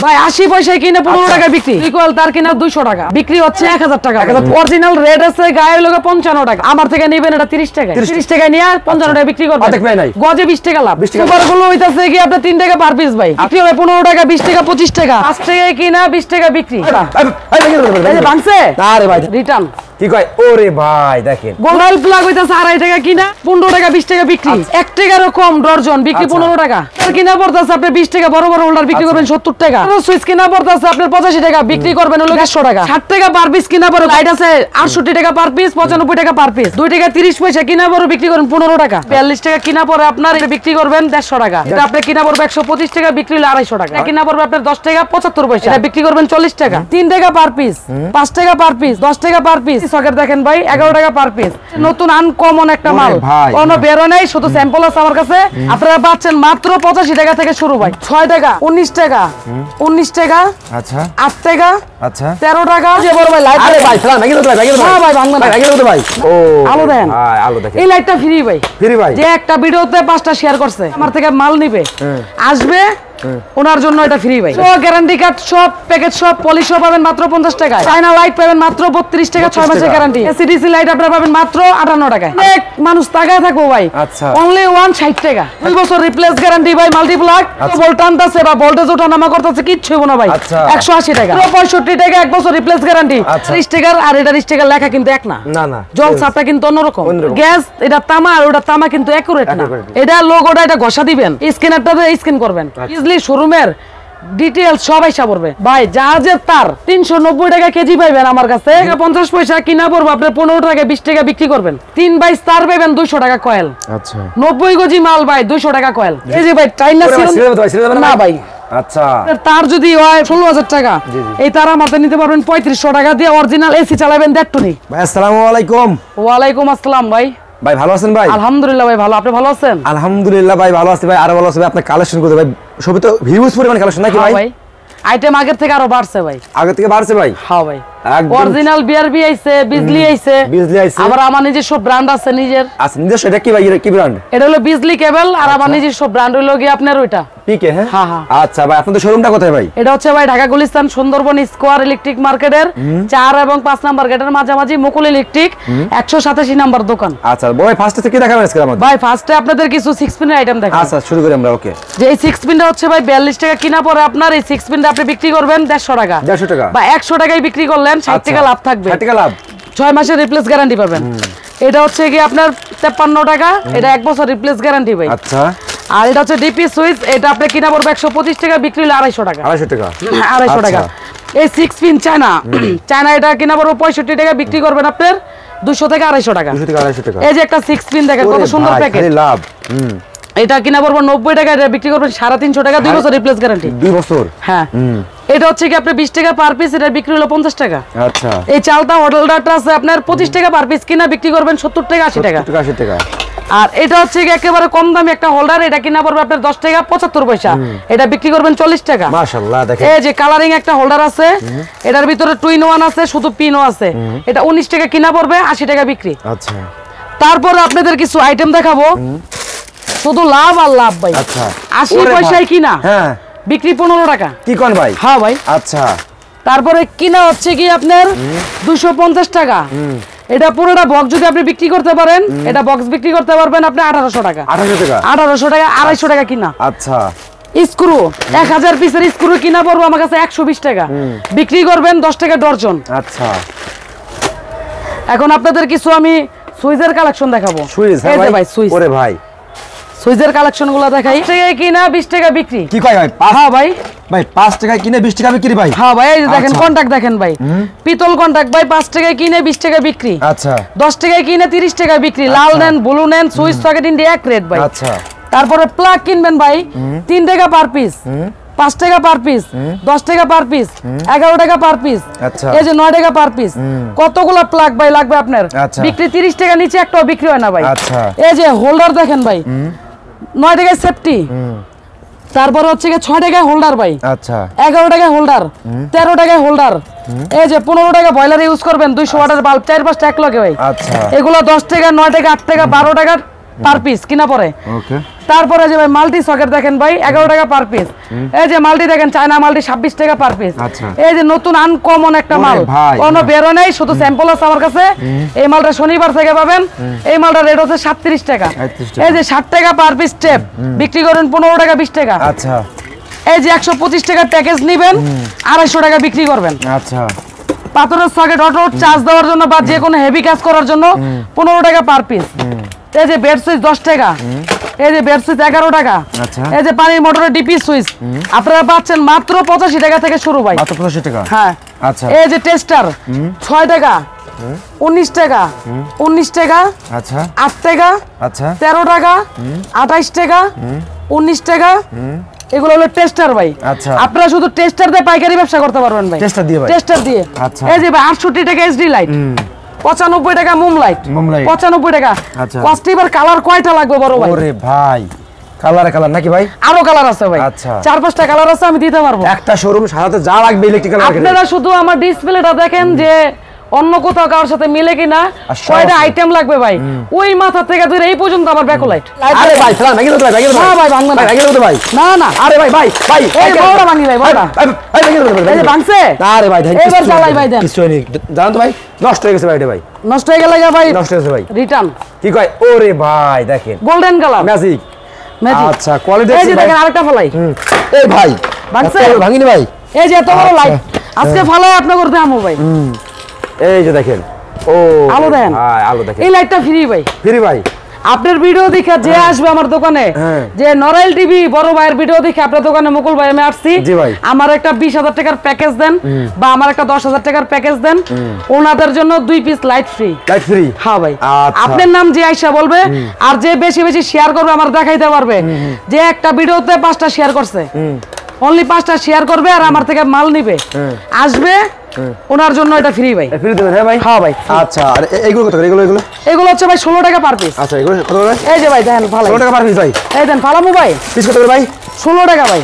ভাই 80 পয়সায় কিনে 15 টাকা বিক্রি, ইকুয়াল তার কিনা 200 টাকা, বিক্রি হচ্ছে 1000 টাকা। অরিজিনাল রেট আছে গায়ে লোকে 55 টাকা, আমার থেকে নেবেন এটা 30 টাকা, 30 টাকা নিয়ে 55 টাকা বিক্রি করবেন, গজে 20 টাকা লাভ। সুপারগুলো হইতাছে কি আপনার 3 টাকা পার পিস ভাই, বিক্রি হবে 15 টাকা, 20 টাকা, 25 টাকা, 5 টাকায় কিনা 20 টাকা বিক্রি। এই যে ভাঙছে আরে ভাই রিটার্ন কি কয় ওরে ভাই দেখেন গোল্ডাল প্লাগ হইতাছে 2.5 টাকা কিনা 15 টাকা 20 টাকা বিক্রি, 1 টাকারও কম ডর্জন বিক্রি 15 টাকা। আর কিনা পড়তাছে আপনি 20 টাকা, বড় বড় হোল্ডার বিক্রি করবেন 70 টাকা। সুইচ কিনা পড়তাছে আপনার 85 টাকা, বিক্রি করবেন হলো 100 টাকা। 60 টাকা পার পিস কিনা পড়ে, লাইট আছে 68 টাকা পার পিস, 95 টাকা পার পিস, 2 টাকা 30 পয়সা কিনা পড়ে, বিক্রি করেন 15 টাকা। 42 টাকা কিনা পড়ে আপনার, এটা বিক্রি করবেন 150 টাকা। এটা আপনি কিনা পড়বে 125 টাকা, বিক্রি হলো 250 টাকা। কিনা পড়বে আপনার 10 টাকা 75 পয়সা, এটা বিক্রি করবেন 40 টাকা। 3 টাকা পার পিস, 5 টাকা পার পিস, 10 টাকা পার পিস। সকেট দেখেন ভাই 11 টাকা পার পিস, নতুন আনকমন একটা মাল, কোনো বেরো নাই, শুধু স্যাম্পল আছে আমার কাছে। আপনারা পাচ্ছেন মাত্র 85 টাকা থেকে শুরু ভাই, 6 টাকা, 19 টাকা, 19 টাকা, আচ্ছা 8 টাকা, আচ্ছা 13 টাকা। যে বড় ভাই লাইট, আরে ভাই সালাম ভাই, হ্যাঁ ভাই ভাঙবেন ভাই, ভাই ও আলো দেন, আলো দেখেন, এই লাইটটা ফ্রি ভাই, ফ্রি ভাই। যে একটা ভিডিওতে 5টা শেয়ার করছে, আমার থেকে মাল নিবে আসবে ওনার জন্য এটা ফ্রি ভাই। সব গ্যারান্টি কার্ড, সব প্যাকেজ, সব পলিশ পাবেন মাত্র 50 টাকা। চায়না লাইট পাবেন মাত্র 32 টাকা, 6 মাসের গ্যারান্টি। এসিডিসি লাইট আপনারা পাবেন মাত্র 58 টাকা। অনেক মানুষ তাকায় থাকবো ভাই, আচ্ছা অনলি 160 টাকা, 2 বছর রিপ্লেস গ্যারান্টি ভাই। মাল্টিপ্লাগ ভোল্ট টানতাছে বা ভোল্টেজ ওঠানামা করতেছে কিচ্ছু হবে না ভাই, 180 টাকা। 65 টাকা 1 বছর রিপ্লেস গ্যারান্টি, 30 টাকার। আর এটা 30 টাকার লেখা কিন্তু এক না, না না, জল ছাপটা কিন্তু অন্যরকম। গ্যাস এটা তামা, আর ওটা তামা কিন্তু একুরেট না। এটা লোগোটা এটা ঘষা দিবেন, স্ক্যানারটাতে স্ক্যান করবেন, ইজিলি শোরুমের ডিটেইলস সবাই সাবরবে ভাই। জাহাজের তার 390 টাকা কেজি পাইবেন আমার কাছে, 50 পয়সা কিনা পড়বে আপনার 15 টাকা 20 টাকা বিক্রি করবেন। 3 বাইস তার পাবেন 200 টাকা কয়েল, আচ্ছা 90 গজি মাল ভাই 200 টাকা কয়েল। এই যে ভাই চাইনা না ভাই, আচ্ছা তার যদি হয় 16000 টাকা, এই তার আমাদের নিতে পারবেন 3500 টাকা দিয়ে, অরিজিনাল এসি চালাবেন দেখটুনি ভাই। আসসালামু আলাইকুম। ওয়া আলাইকুম আসসালাম ভাই। ভাই ভালো আছেন ভাই? আলহামদুলিল্লাহ ভাই ভালো, আপনি ভালো আছেন? আলহামদুলিল্লাহ ভাই ভালো আছি ভাই, আরো ভালো আছি ভাই। আপনার কালেকশন করতে ভাই সবই তো হিউজ পরিমাণ কালেকশন নাকি ভাই? ভাই আইটেম আগের থেকে আরো বাড়ছে ভাই, আগের থেকে বাড়ছে ভাই। হ্যাঁ ভাই, অরিজিনাল বিআরবি আইছে, বিজলি আইছে, আবার আমার নিজস্ব ব্র্যান্ড আছে নিজের। আচ্ছা নিজস্ব, এটা কি ভাই, কি ব্র্যান্ড? এটা হলো বিজলি কেবল, আর আমার নিজস্ব ব্র্যান্ড হলো কি আপনার ওইটা পিকে। হ্যাঁ হ্যাঁ আচ্ছা ভাই, আপনাদের শোরুমটা কোথায় ভাই? এটা হচ্ছে ভাই ঢাকা গুলিস্তান সুন্দরবন স্কয়ার ইলেকট্রিক মার্কেটের 4 এবং 5 নাম্বার গেটের মাঝামাঝি মুকুল ইলেকট্রিক 187 নাম্বার দোকান। আচ্ছা ভাই ফার্স্টে কি দেখাবেন আজকে আমাদের? ভাই ফার্স্টে আপনাদের কিছু 6 পিনের আইটেম দেখাবো। আচ্ছা শুরু করি আমরা। ওকে, যে এই 6 পিনটা হচ্ছে ভাই 42 টাকা কিনা পড়ে, আপনার এই 6 পিনটা আপনি বিক্রি করবেন 150 টাকা, 150 টাকা বা 100 টাকায় বিক্রি করলেন 60 টাকা লাভ থাকবে, 60 টাকা লাভ, 6 মাসের রিপ্লেস গ্যারান্টি পাবেন। এটা হচ্ছে কি আপনার 53 টাকা, এটা 1 বছর রিপ্লেস গ্যারান্টি ভাই। আচ্ছা, আর এটা হচ্ছে ডিপি সুইচ, এটা আপনি কিনা পড়বে 125 টাকা, বিক্রি হলে 250 টাকা, 250 টাকা, 250 টাকা। এই 6 পিন চায়না, চায়না এটা কিনা পড়বে 65 টাকা, বিক্রি করবেন আপনার 200 থেকে 250 টাকা, 200 থেকে 250 টাকা। এই যে একটা 6 পিন দেখেন কত সুন্দর প্যাকেট, লাভ। এটা কিনা পড়বে 90 টাকা, এটা বিক্রি করবেন 350 টাকা, 2 বছর রিপ্লেস গ্যারান্টি, 2 বছর। হ্যাঁ এটা হচ্ছে কি আপনি 20 টাকা পার পিস, এটা বিক্রি হলো 50 টাকা। আচ্ছা, এই চালটা হোটেলটা আছে আপনার 25 টাকা পার পিস, কিনা বিক্রি করবেন 70 টাকা 80 টাকা, 80 টাকা। আর এটা হচ্ছে কি একেবারে কম দামি একটা হোল্ডার, এটা কিনা পড়বে আপনার 10 টাকা 75 পয়সা, এটা বিক্রি করবেন 40 টাকা। মাশাআল্লাহ দেখেন, এই যে কালারিং একটা হোল্ডার আছে, এটার ভিতরে টুইন ওয়ান আছে, শুধু পিনও আছে, এটা 19 টাকা কিনা পড়বে, 80 টাকা বিক্রি। আচ্ছা, তারপর আপনাদের কিছু আইটেম দেখাবো, শুধু লাভ আর লাভ ভাই। আচ্ছা 80 পয়সায় কিনা, হ্যাঁ বিক্রি 15 টাকা। কি কোন ভাই? হ্যাঁ ভাই। আচ্ছা, তারপরে কিনা হচ্ছে কি আপনার 250 টাকা, এটা পুরোটা বক্স যদি আপনি বিক্রি করতে পারেন, এটা বক্স বিক্রি করতে পারবেন আপনি 1800 টাকা, 1800 টাকা, 1800 টাকা, 250 টাকা কিনা। আচ্ছা, স্ক্রু 1000 পিসের স্ক্রু কিনা পড়বে আমার কাছে 120 টাকা, বিক্রি করবেন 10 টাকা ডর্জন। আচ্ছা, এখন আপনাদের কিছু আমি সুইচের কালেকশন দেখাবো। সুইচ, হ্যাঁ ভাই সুইচ, ওরে ভাই সুইচের কালেকশন গুলো দেখাই। 5 টাকা কিনা 20 টাকা বিক্রি। কি কয় ভাই? হ্যাঁ ভাই, ভাই 5 টাকা কিনে 20 টাকা বিক্রি ভাই। হ্যাঁ ভাই, এই যে দেখেন কন্টাক্ট দেখেন ভাই, পিতল কন্টাক্ট ভাই 5 টাকা কিনে 20 টাকা বিক্রি। আচ্ছা, 10 টাকা কিনে 30 টাকা বিক্রি। লাল নেন ব্লু নেন, সুইচ সকেট ইন্ডিয়া এক রেট ভাই। আচ্ছা, তারপরে প্লাগ কিনবেন ভাই 3 টাকা পার পিস, 5 টাকা পার পিস, 10 টাকা পার পিস, 11 টাকা পার পিস, এই যে 9 টাকা পার পিস। কতগুলো প্লাগ ভাই লাগবে আপনার? বিক্রি 30 টাকা নিচে একটাও বিক্রি হয় না ভাই। আচ্ছা, এই যে হোল্ডার দেখেন ভাই 9 টাকায় সেফটি, তারপর হচ্ছে 6 টাকায় হোল্ডার ভাই। আচ্ছা, 11 টাকায় হোল্ডার, 13 টাকায় হোল্ডার, এই যে 15 টাকা বয়লার ইউজ করবেন 200 ওয়াটের বাল্ব 4-5 টাকা এক লগে ভাই। আচ্ছা, এগুলো 10 টাকা, 9 টাকা, 8 টাকা, 12 টাকা পার পিস কিনা পরে। ওকে তারপরে যে ভাই মাল্টি সকেট দেখেন ভাই 11 টাকা পার পিস। এই যে মাল্টি দেখেন চায়না মাল্টি 26 টাকা পার পিস। আচ্ছা। এই যে নতুন আনকমন একটা মাল, কোনো বেরো নাই, শুধু স্যাম্পল আছে আমার কাছে। এই মালটা শনিবার থেকে পাবেন। এই মালটার রেট হচ্ছে 37 টাকা। এই যে 60 টাকা পার পিস স্টেপ বিক্রি করেন 15 টাকা 20 টাকা। আচ্ছা। এই যে 125 টাকা প্যাকেজ নেবেন 250 টাকা বিক্রি করবেন। আচ্ছা। পাথরের সকেট অটো চার্জ দেওয়ার জন্য বা যে কোনো হেভি কাজ করার জন্য 15 টাকা পার পিস। এই যে বেড সুইচ 10 টাকা। এই যে বেড সুইচ 11 টাকা। আচ্ছা। এই যে পানির মোটরের ডিপি সুইচ আপনারা পাচ্ছেন মাত্র 85 টাকা থেকে শুরু ভাই। মাত্র 85 টাকা। হ্যাঁ। আচ্ছা। এই যে টেস্টার 6 টাকা 19 টাকা 19 টাকা। আচ্ছা। 8 টাকা। আচ্ছা। 13 টাকা 28 টাকা 19 টাকা। এগুলো হলো টেস্টার ভাই। আচ্ছা। আপনারা শুধু টেস্টার দিয়ে পাইকারি ব্যবসা করতে পারবেন ভাই। টেস্টার দিয়ে ভাই। টেস্টার দিয়ে। আচ্ছা। এই যে ভাই 68 টাকা এসডি লাইট, 95 টাকা মুম লাইট, 95 টাকা। আচ্ছা। কস্টিভার কালার কয়টা লাগবে বড় ভাই? ওরে ভাই কালার কালার নাকি ভাই? আরো কালার আছে ভাই। আচ্ছা। 4-5টা কালার আছে, আমি দিতে পারবো। একটা শোরুম সাজাতে যা লাগবে ইলেকট্রিক্যাল আপনারা শুধু আমার ডিসপ্লেটা দেখেন যে অন্য কোথাও কারোর সাথে মিলে কিনা, কয়টা আইটেম লাগবে ভাই। ওই মাথা থেকে ধরে এই পর্যন্ত আমার ব্যাকলাইট। আরে ভাই ফেলা ভাই ভাই ভাই না ভাই ভাঙবে না। ভাই ভাই না না। আরে ভাই ভাই ভাই এই বড়টা ভাঙি ভাই, বড়টা। ভাই ভাই এই যে ভাঙছে। আরে ভাই এবার চালাই ভাই দেন। কিছু নেই জানেন তো ভাই নষ্ট হয়ে গেছে ভাই এটা ভাই। নষ্ট হয়ে গেল ভাই। নষ্ট হয়ে গেছে ভাই। রিটার্ন। কি কয়? ওরে ভাই দেখেন গোল্ডেন কালার ম্যাজিক। ম্যাজিক। আচ্ছা কোয়ালিটি এই যে দেখেন আরেকটা ফলাই। এই ভাই ভাঙছে? ভাঙিনি ভাই। এই যে এত বড় লাইট আজকে ফলাই আপনার করতে আমো ভাই। এই যে দেখেন ও আলো দেন। ভাই আলো দেখেন। এই লাইটটা ফ্রি ভাই। ফ্রি ভাই। আপনার ভিডিও দেখে যে আসবে আমার দোকানে, যে নরাইল টিভি বড় ভাইয়ের ভিডিও দেখে আপনার দোকানে মুকুল ভাই আমি আসছি, আমার একটা 20,000 টাকার প্যাকেজ দেন বা আমার একটা 10,000 টাকার প্যাকেজ দেন, ওনাদের জন্য 2 piece light free. Light free? হ্যাঁ ভাই। আপনার নাম যে আইসা বলবে আর যে বেশি বেশি শেয়ার করবে আমার দেখাইতে পারবে যে একটা ভিডিওতে 5টা শেয়ার করছে, অনলি 5টা শেয়ার করবে আর আমার থেকে মাল নিবে, আসবে ওনার জন্য এটা ফ্রি ভাই। ফ্রি দেবেন? হ্যাঁ ভাই। হ্যাঁ ভাই। আচ্ছা আর এইগুলো কত করে? এগুলো এগুলো হচ্ছে ভাই 16 টাকা পার পিস। আচ্ছা এগুলো কত করে? এই যে ভাই দেখেন ভালো 16 টাকা পার পিস ভাই। এই দেন ফালামু ভাই। পিস কত করে ভাই? 16 টাকা ভাই।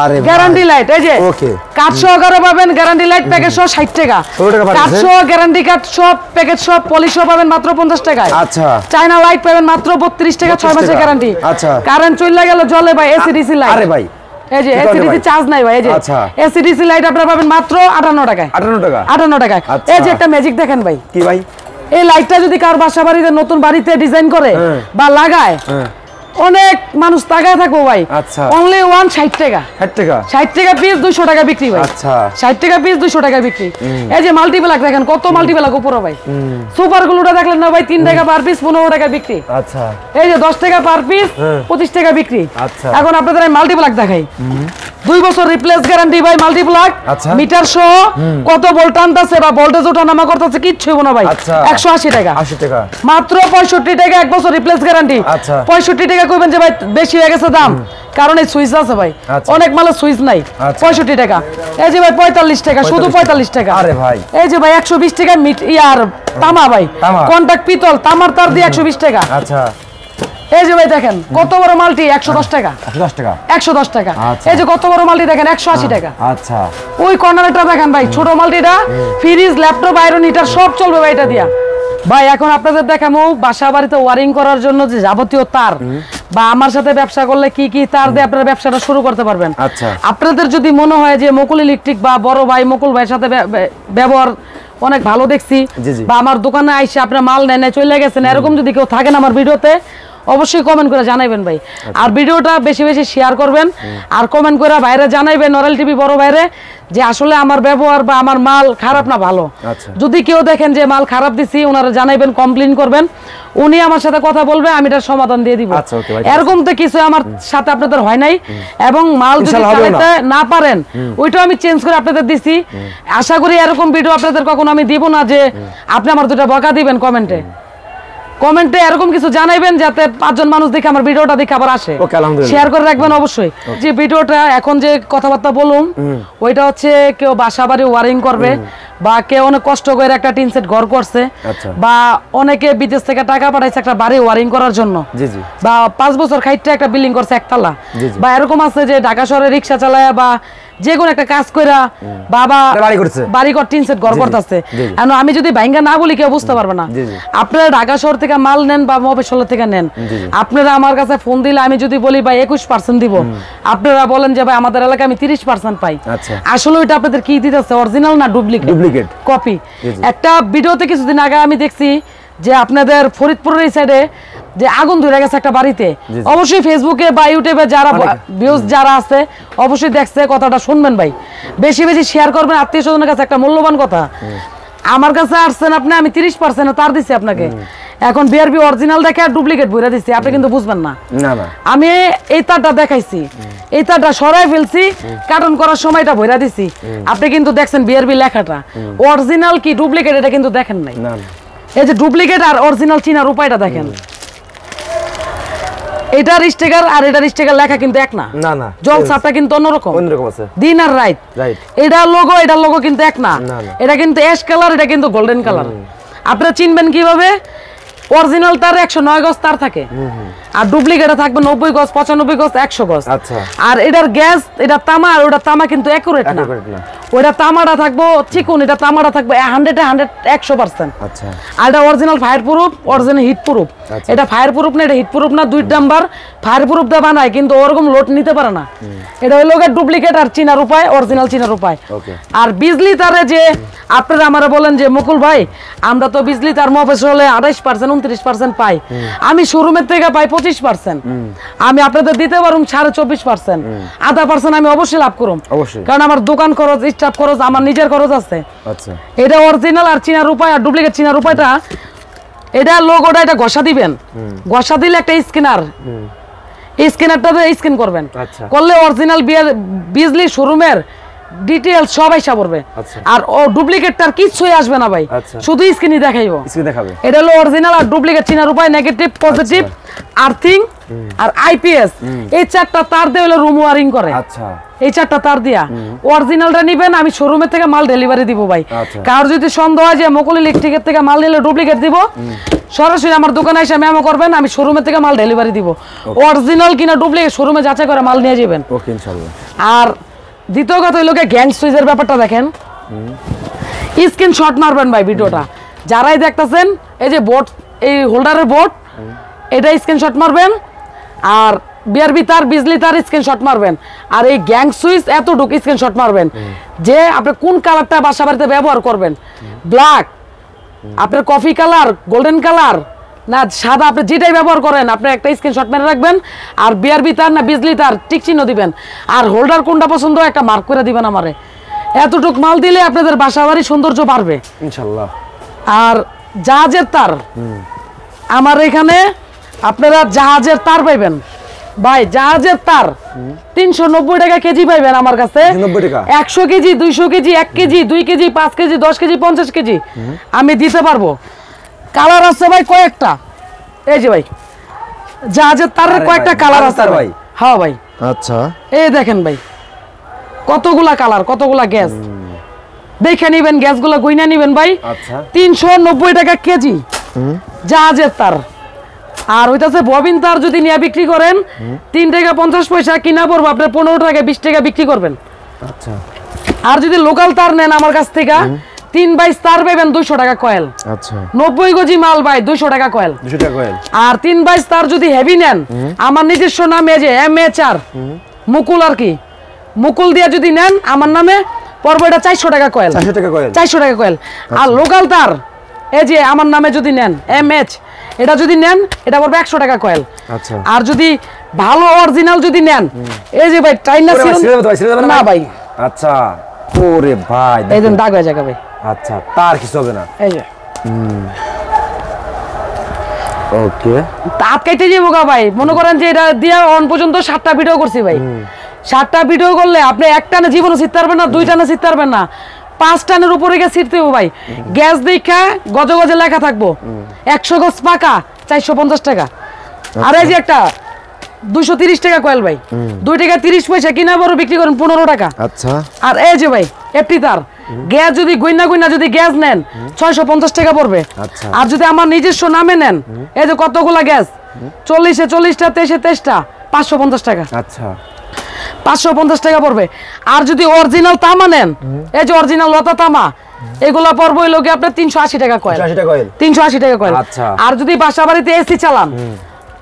আরে গ্যারান্টি লাইট এই যে ওকে কার্ড সহকারে পাবেন, গ্যারান্টি লাইট প্যাকেজ সহ 60 টাকা। 16 টাকা পার পিস। কার্ড সহ গ্যারান্টি কার্ড সব প্যাকেজ সব পলিশ সহ পাবেন মাত্র 50 টাকায়। আচ্ছা। চায়না লাইট পাবেন মাত্র 32 টাকা, 6 মাসের গ্যারান্টি। আচ্ছা। কারেন্ট চলে গেল জলে ভাই এসিডিসি লাইট। আরে ভাই এই যে এসিডিসি চার্জ নাই ভাই। এই যে এসিডিসি লাইট আপনারা পাবেন মাত্র 58 টাকায়। 58 টাকা? 58 টাকায়। এই যে একটা ম্যাজিক দেখেন ভাই। কি ভাই? এই লাইটটা যদি কার বাসা বাড়িতে নতুন বাড়িতে ডিজাইন করে বা লাগায়, অনেক মানুষ তাকায় থাকবো ভাই। আচ্ছা। অনলি 160 টাকা। 60 টাকা? 60 টাকা পিস 200 টাকা বিক্রি ভাই। আচ্ছা। 60 টাকা পিস 200 টাকা বিক্রি। এই যে মাল্টিপ্লাক দেখেন কত মাল্টিপ্লাক উপরে ভাই। সুপার গ্লুটা দেখলেন না ভাই 3 টাকা পার পিস 15 টাকা বিক্রি। আচ্ছা। এই যে 10 টাকা পার পিস 25 টাকা বিক্রি। আচ্ছা। এখন আপনাদের এই মাল্টিপ্লাক দেখাই। 2 বছর রিপ্লেস গ্যারান্টি ভাই মাল্টিপ্লাক। আচ্ছা। মিটার সহ কত ভোল্ট টানতাছে বা ভোল্টেজ ওঠানামা করতেছে কিচ্ছু হইব না ভাই। আচ্ছা। 180 টাকা। 80 টাকা? মাত্র 65 টাকা 1 বছর রিপ্লেস গ্যারান্টি। আচ্ছা। 65 টাকা কইবেন যে ভাই বেশি হয়ে গেছে দাম, কারণ এই সুইচ আছে ভাই, অনেক মালের সুইচ নাই। 65 টাকা। এই যে ভাই 45 টাকা, শুধু 45 টাকা। আরে ভাই এই যে ভাই 120 টাকা ইয়ার তামা ভাই, কন্টাক্ট পিতল তামার তার দিয়ে 120 টাকা। আচ্ছা। এই যে ভাই দেখেন কত বড় মাল্টি 110 টাকা। 110 টাকা? 110 টাকা। এই যে কত বড় মাল্টি দেখেন 180 টাকা। আচ্ছা। ওই কর্নারটা দেখেন ভাই ছোট মাল্টিটা, ফ্রিজ ল্যাপটপ আয়রন হিটার সব চলবে ভাই এটা দিয়া। ভাই এখন আপনাদের দেখামু বাসা বাড়িতে ওয়ারিং করার জন্য যে যাবতীয় তার বা আমার সাথে ব্যবসা করলে কি কি তার দিয়ে আপনারা ব্যবসাটা শুরু করতে পারবেন। আচ্ছা। আপনাদের যদি মনে হয় যে মুকুল ইলেকট্রিক বা বড় ভাই মুকুল ভাইয়ের সাথে ব্যবহার অনেক ভালো দেখছি বা আমার দোকানে আইসে আপনার মাল নেয় চলে গেছেন, এরকম যদি কেউ থাকেন আমার ভিডিওতে অবশ্যই কমেন্ট করে জানাইবেন ভাই। আর ভিডিওটা বেশি বেশি শেয়ার করবেন আর কমেন্ট করে বাইরে জানাইবেন নরাইল টিভি বড় বাইরে যে আসলে আমার ব্যবহার বা আমার মাল খারাপ না ভালো। যদি কেউ দেখেন যে মাল খারাপ দিছি ওনারা জানাইবেন, কমপ্লেইন করবেন, উনি আমার সাথে কথা বলবে, আমি এটার সমাধান দিয়ে দিব। এরকম তো কিছু আমার সাথে আপনাদের হয় নাই, এবং মাল যদি চালাতে না পারেন ওইটাও আমি চেঞ্জ করে আপনাদের দিছি। আশা করি এরকম ভিডিও আপনাদের কখনো আমি দিব না যে আপনি আমার দুটো বকা দিবেন। কমেন্টে এরকম কিছু জানাইবেন যাতে 5 জন মানুষ দেখে আমার ভিডিওটা দেখে আবার আসে। শেয়ার করে রাখবেন অবশ্যই। যে ভিডিওটা এখন যে কথাবার্তা বলুম ওইটা হচ্ছে কেউ বাসা বাড়ি ওয়ারিং করবে বা কেউ অনেক কষ্ট করে একটা টিন সেট ঘর করছে বা অনেকে বিদেশ থেকে টাকা পাঠাইছে একটা বাড়ি ওয়ারিং করার জন্য, বা 5 বছর খাইতে একটা বিল্ডিং করছে একতলা, বা এরকম আছে যে ঢাকা শহরে রিক্সা চালায় বা যে কোনো একটা কাজ কইরা বাবা বাড়ি করছে বাড়ি ঘর টিন সেট ঘর করতেছে এখন আমি যদি ভাঙ্গা না বলি কেউ বুঝতে পারবে না আপনারা ঢাকা শহর থেকে মাল নেন বা মফস্বল থেকে নেন আপনারা আমার কাছে ফোন দিলে আমি যদি বলি ভাই 21% দিব আপনারা বলেন যে ভাই আমাদের এলাকায় আমি 30% পাই আসলে ওইটা আপনাদের কি দিতেছে অরিজিনাল না ডুপ্লিকেট কপি একটা ভিডিওতে কিছুদিন আগে আমি দেখছি যে আপনাদের ফরিদপুরের এই সাইডে যে আগুন ধরে গেছে একটা বাড়িতে অবশ্যই ফেসবুকে বা ইউটিউবে যারা ভিউজ যারা আছে অবশ্যই দেখছে কথাটা শুনবেন ভাই বেশি বেশি শেয়ার করবেন আত্মীয় স্বজনের কাছে একটা মূল্যবান কথা আমার কাছে আসছেন আপনি আমি 30% তার দিছি আপনাকে এখন বিআরবি অরিজিনাল দেখে আর ডুপ্লিকেট বইরা দিছি আপনি কিন্তু বুঝবেন না আমি এই তারটা দেখাইছি এই তারটা সরাই ফেলছি কার্টন করার সময়টা বইরা দিছি আপনি কিন্তু দেখছেন বিআরবি লেখাটা অরিজিনাল কি ডুপ্লিকেট এটা কিন্তু দেখেন নাই এই যে ডুপ্লিকেট আর অরিজিনাল চিনার উপায়টা দেখেন এটার স্টিকার আর এটার স্টিকার লেখা কিন্তু এক না জল ছাপটা কিন্তু অন্যরকম আছে দিন আর রাইট এটার লোগো কিন্তু এক না এটা কিন্তু অ্যাশ কালার এটা কিন্তু গোল্ডেন কালার আপনারা চিনবেন কিভাবে অরিজিনাল তার 109 গজ তার থাকে আর ডুপ্লিকেট থাকবে 90 গজ 95 গজ 100 গজ আর এটার গ্যাস এটা তামা আর ওটা তামা কিন্তু একুরেট না ওটা তামাটা থাকবো চিকন এটা তামাটা থাকবে 100% আচ্ছা আর এটা original fire proof original heat proof এটা ফায়ার প্রুফ না এটা হিট প্রুফ না দুই নাম্বার ফায়ার প্রুফ দিয়ে বানায় কিন্তু ওরকম লোড নিতে পারে না এটা হলো ডুপ্লিকেট আর চিনার উপায় অরিজিনাল চিনার উপায় আর বিজলি তারে যে আপনারা আমারে বলেন যে মুকুল ভাই আমরা তো বিজলি তার মফস্বলে 28% 29% পাই আমি শোরুমের থেকে পাই 25% আমি আপনাদের দিতে পারুম 24.5% আধা পার্সেন্ট আমি অবশ্যই লাভ করুম কারণ আমার দোকান খরচ স্টাফ খরচ আমার নিজের খরচ আছে আচ্ছা এটা অরিজিনাল আর চিনার উপায় আর ডুপ্লিকেট চিনার উপায়টা এটা লোগোটা এটা ঘষা দিবেন ঘষা দিলে একটা স্ক্যানার এই স্ক্যানারটাতে স্ক্যান করবেন করলে অরিজিনাল বিজলি শোরুমের ডিটেইলস সবাই পড়বে আর ও ডুপ্লিকেটটার কিছুই আসবে না ভাই শুধু স্ক্রিনই দেখাইবো এটা হলো অরিজিনাল আর ডুপ্লিকেট চিনার উপায় নেগেটিভ পজিটিভ আর্থিং আর আইপিএস এই চারটা তার দিয়ে হলো রুম ওয়ারিং করে আচ্ছা এই চারটা তার দিয়া অরিজিনালটা নেবেন আমি শোরুমের থেকে মাল ডেলিভারি দিব ভাই কার যদি সন্দেহ হয় যে মুকুল ইলেকট্রিকের থেকে মাল নিলে ডুপ্লিকেট দিব সরাসরি আমার দোকানে এসে মেমো করবেন আমি শোরুমের থেকে মাল ডেলিভারি দিব অরিজিনাল কিনা ডুপ্লিকেট শোরুমে যাচাই করে মাল নিয়ে যাবেন ওকে ইনশাআল্লাহ আর দ্বিতীয় কথা হইলো গ্যাং সুইচের ব্যাপারটা দেখেন স্ক্রিনশট মারবেন ভাই ভিডিওটা যারাই দেখতেছেন এই যে বোর্ড এই হোল্ডারের বোর্ড এটা স্ক্রিনশট মারবেন আর বিআরবি তার বিজলি তার স্ক্রিনশট মারবেন আর এই গ্যাং সুইচ এতটুকু স্ক্রিনশট মারবেন যে আপনি কোন কালারটা বাসা বাড়িতে ব্যবহার করবেন ব্ল্যাক আপনার কফি কালার গোল্ডেন কালার না সাদা আপনি যেটাই ব্যবহার করেন আপনি একটা স্ক্রিনশট মেরে রাখবেন আর বিআরবি তার না বিজলি তার টিক চিহ্ন দিবেন আর হোল্ডার কোনটা পছন্দ একটা মার্ক করে দিবেন আমারে এতটুক মাল দিলে আপনাদের বাসা বাড়ি সৌন্দর্য বাড়বে ইনশাআল্লাহ আর জাহাজের তার আমার এখানে আপনারা জাহাজের তার পাইবেন ভাই জাহাজের তার 390 টাকা কেজি পাইবেন আমার কাছে 100 KG 200 KG 1 KG 2 KG 5 KG 10 KG 50 KG আমি দিতে পারবো কালার আছে ভাই কয়েকটা এই যে ভাই জাহাজের তারের কয়েকটা কালার আছে ভাই হ্যাঁ ভাই আচ্ছা এই দেখেন ভাই কতগুলা কালার কতগুলা গ্যাস দেখে নেবেন গ্যাসগুলো গইনা নেবেন ভাই আচ্ছা 390 টাকা কেজি জাহাজের তার আর ওইটাছে ববিন তার যদি নিয়ে বিক্রি করেন 3 টাকা 50 পয়সা কিনা পড়বে আপনি 15 টাকা 20 টাকা বিক্রি করবেন আচ্ছা আর যদি লোকাল তার নেন আমার কাছ থেকে 3 তার পাবেন 200 টাকা কয়েল আচ্ছা 90 কেজি মাল ভাই 200 টাকা কয়েল 200 টাকা কয়েল আর 3 তার যদি হেভি নেন আমার নিজস্ব নামে যে এমএচআর মুকুল আর কি মুকুল দিয়া যদি নেন আমার নামে পড়বে এটা 400 টাকা কয়েল 400 টাকা কয়েল 400 টাকা কয়েল আর লোকাল তার এই যে আমার নামে যদি নেন এমএচ এটা যদি নেন এটা পড়বে 100 টাকা কয়েল আচ্ছা আর যদি ভালো অরিজিনাল যদি নেন এই যে ভাই চাইনা সিল না ভাই আচ্ছা ওরে ভাই এই দেন দাগ হয়ে যাবে ভাই আচ্ছা তার কিছু হবে না এই যে ওকে তাপ কেটে যাবো গা ভাই মনে করেন যে এটা দিয়া অন পর্যন্ত 7টা ভিডিও করছি ভাই 7টা ভিডিও করলে আপনি একটানে জীবনে শিখতে পারবেন না দুইটানে শিখতে পারবেন না 5 টানের উপরে গিয়ে শিখতে হবে ভাই গ্যাস দেখা গজে গজে লেখা থাকবো 100 গজ পাকা 450 টাকা আর এই যে একটা 230 টাকা কয়েল ভাই 2 টাকা 30 পয়সা কিনা বড় বিক্রি করেন 15 টাকা আচ্ছা আর এই যে ভাই এফটি তার গ্যাস যদি গইনা যদি গ্যাস নেন 650 টাকা পড়বে আচ্ছা আর যদি আমার নিজস্ব নামে নেন এই যে কতগুলা গ্যাস 40 এ 40টা 23 এ 23টা 550 টাকা আচ্ছা 550 টাকা পড়বে। আর যদি অরিজিনাল তামা নেন, এই যে অরিজিনাল লতা তামা, এগুলা পড়বে হইলো কি আপনার 380 টাকা কয়েল। 380 টাকা কয়েল। 380 টাকা কয়েল। আচ্ছা। আর যদি বাসা বাড়িতে এসি চালান,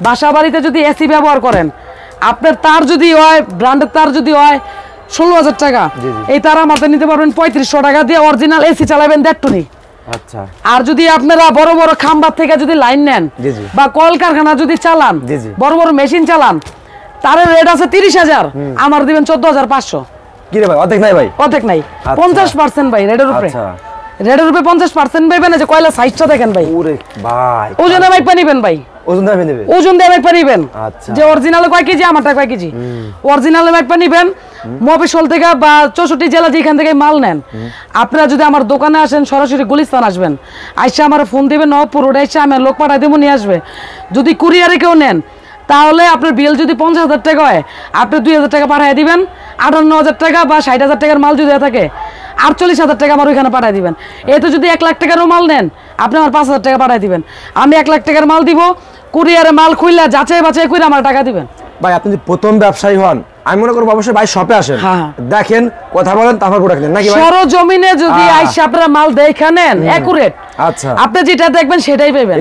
বাসা বাড়িতে যদি এসি ব্যবহার করেন, আপনার তার যদি হয় ব্র্যান্ডের তার যদি হয় 16,000 টাকা, এই তার আমাদের নিতে পারবেন 3500 টাকা দিয়ে, অরিজিনাল এসি চালাবেন 1.5 টনি। আচ্ছা। আর যদি আপনারা বড় বড় খাম্বার থেকে যদি লাইন নেন বা কলকারখানা যদি চালান, বড় বড় মেশিন চালান, তার রেট আছে 30,000, আমার দিবেন 14,500। কি রে ভাই, অর্ধেক নাই ভাই? অর্ধেক নাই, 50% ভাই রেডের উপরে। রেডের উপরে 50% পাইবেন। যে কয়লা সাইজটা দেখেন ভাই, ওরে ভাই ওজনে মাইপা নিবেন ভাই, ওজন দামে নেবে, ওজন দিয়ে মাইপা নিবেন। আচ্ছা। যে অরিজিনালে কয় কেজি, আমারটা কয় কেজি, অরিজিনালে মাইপা নিবেন। মফস্বল থেকে বা 64 জেলা যেখান থেকে মাল নেন, আপনারা যদি আমার দোকানে আসেন, সরাসরি গুলিস্তান আসবেন, আইসা আমার ফোন দিবেন, নবপুর রোডে এসে আমি লোক পাঠাই দেবো, নিয়ে আসবে। যদি কুরিয়ারে কেউ নেন, তাহলে আপনার বিল যদি 50,000 টাকা হয়, আপনি 2,000 টাকা পাঠিয়ে দিবেন। 58,000 টাকা বা 60,000 টাকার মাল যদি থাকে, 48,000 টাকা আমার ওইখানে পাঠিয়ে দিবেন। এতে যদি 1 লাখ টাকারও মাল নেন, আপনি আমার 5,000 টাকা পাঠিয়ে দিবেন। আমি 1 লাখ টাকার মাল দিব, কুরিয়ারে মাল খুললে যাচাই বাছাই করে আমার টাকা দিবেন। ভাই আপনি যদি প্রথম ব্যবসায়ী হন, আমি মনে করবো অবশ্যই ভাই শপে আসেন, দেখেন, কথা বলেন, তারপর প্রোডাক্ট নেন, নাকি ভাই? সরজমিনে যদি আইসা আপনারা মাল দেখে নেন, একুরেট, আচ্ছা, আপনি যেটা দেখবেন সেটাই পাবেন।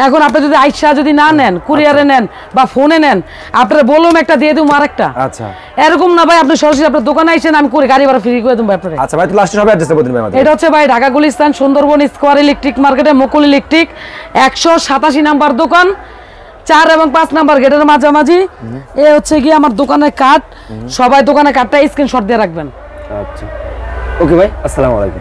এখন আপনি যদি আইসা যদি না নেন, কুরিয়ারে নেন বা ফোনে নেন, আপনার বলুন একটা দিয়ে দেবো আরেকটা। আচ্ছা, এরকম না ভাই, আপনি সরাসরি আপনার দোকানে আইসেন, আমি করে গাড়ি ভাড়া ফ্রি করে দেবো আপনাকে। আচ্ছা ভাই, তো লাস্টে সবাই অ্যাড্রেসটা বলুন ভাই আমাদের। এটা হচ্ছে ভাই ঢাকা গুলিস্তান সুন্দরবন স্কয়ার ইলেকট্রিক মার্কেটে, মুকুল ইলেকট্রিক 187 নাম্বার দোকান, 4 এবং 5 নাম্বার গেটের মাঝামাঝি। এ হচ্ছে কি আমার দোকানের কার্ড, সবাই দোকানের কার্ডটা স্ক্রিনশট দিয়ে রাখবেন। আচ্ছা, ওকে ভাই, আসসালামু আলাইকুম।